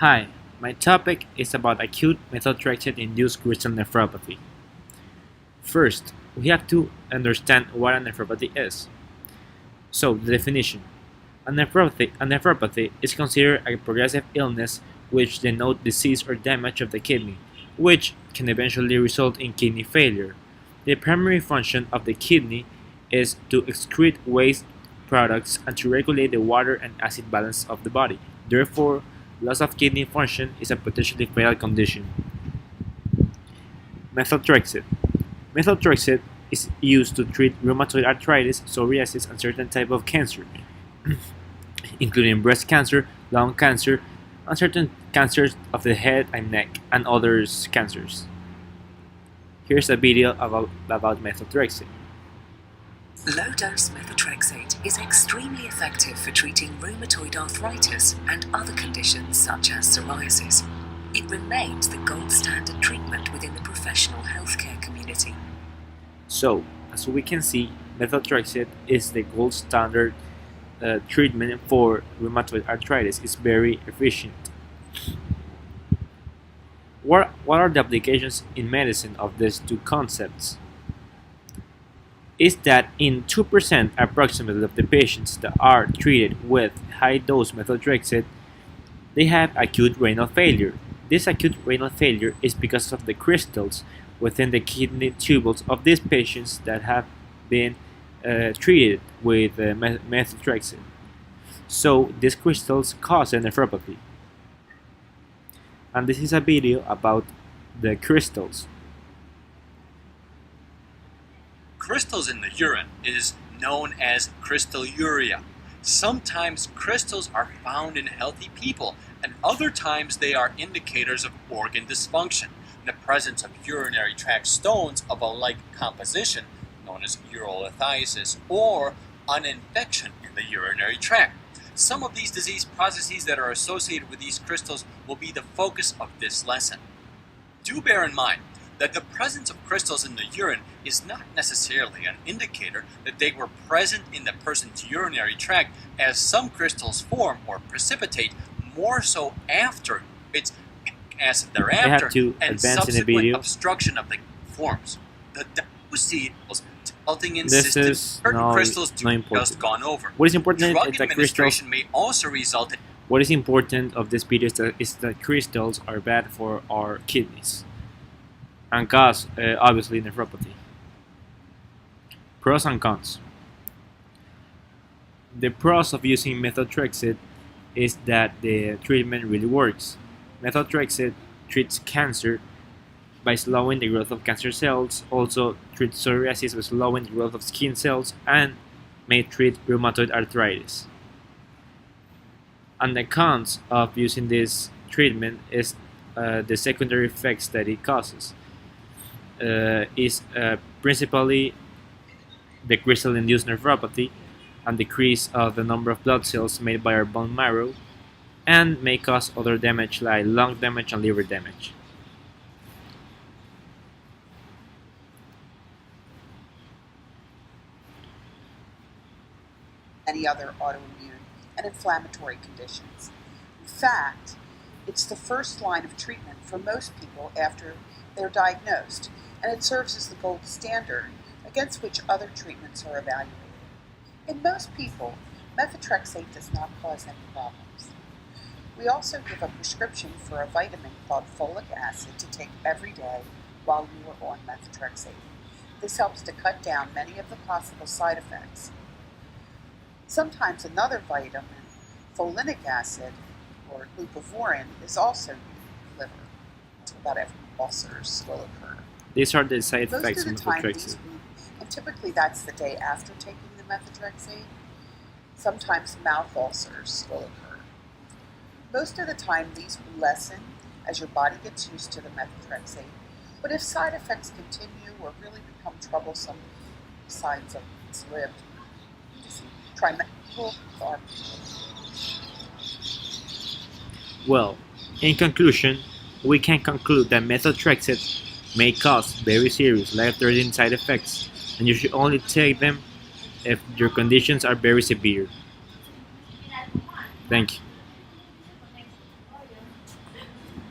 Hi, my topic is about acute methotrexate induced crystal nephropathy. First, we have to understand what a nephropathy is. So, the definition. A nephropathy is considered a progressive illness which denotes disease or damage of the kidney, which can eventually result in kidney failure. The primary function of the kidney is to excrete waste products and to regulate the water and acid balance of the body. Therefore, loss of kidney function is a potentially fatal condition. Methotrexate. Methotrexate is used to treat rheumatoid arthritis, psoriasis, and certain types of cancer, including breast cancer, lung cancer, and certain cancers of the head and neck, and other cancers. Here's a video about methotrexate. Low-dose methotrexate is extremely effective for treating rheumatoid arthritis and other conditions such as psoriasis. It remains the gold standard treatment within the professional healthcare community. So, as we can see, methotrexate is the gold standard treatment for rheumatoid arthritis. It's very efficient. What are the applications in medicine of these two concepts? Is that in 2% approximately of the patients that are treated with high-dose methotrexate, they have acute renal failure. This acute renal failure is because of the crystals within the kidney tubules of these patients that have been treated with methotrexate. So these crystals cause a nephropathy. And this is a video about the crystals. Crystals in the urine is known as crystalluria. Sometimes crystals are found in healthy people, and other times they are indicators of organ dysfunction, the presence of urinary tract stones of a like composition, known as urolithiasis, or an infection in the urinary tract. Some of these disease processes that are associated with these crystals will be the focus of this lesson. Do bear in mind that the presence of crystals in the urine is not necessarily an indicator that they were present in the person's urinary tract, as some crystals form or precipitate more so after its acid thereafter and subsequent obstruction of the forms. The diocese resulting in certain crystals just gone over. What is important Drug is that administration may also result in what is important of this video is that crystals are bad for our kidneys and cause obviously nephropathy. Pros and cons. The pros of using methotrexate is that the treatment really works. Methotrexate treats cancer by slowing the growth of cancer cells, also treats psoriasis by slowing the growth of skin cells, and may treat rheumatoid arthritis. And the cons of using this treatment is the secondary effects that it causes. Is principally the crystal-induced nephropathy and decrease of the number of blood cells made by our bone marrow, and may cause other damage like lung damage and liver damage. Any other autoimmune and inflammatory conditions. In fact, it's the first line of treatment for most people after they're diagnosed, and it serves as the gold standard against which other treatments are evaluated. In most people, methotrexate does not cause any problems. We also give a prescription for a vitamin called folic acid to take every day while you are on methotrexate. This helps to cut down many of the possible side effects. Sometimes another vitamin, folinic acid, or leucovorin, is also delivered. About every ulcers will occur. These are the side effects of Most of the time, methotrexate. and typically that's the day after taking the methotrexate. Sometimes mouth ulcers will occur. Most of the time, these will lessen as your body gets used to the methotrexate. But if side effects continue or really become troublesome, signs of it's lived, try medical therapy. Well, in conclusion, we can conclude that methotrexate may cause very serious life-threatening side effects, and you should only take them if your conditions are very severe. Thank you.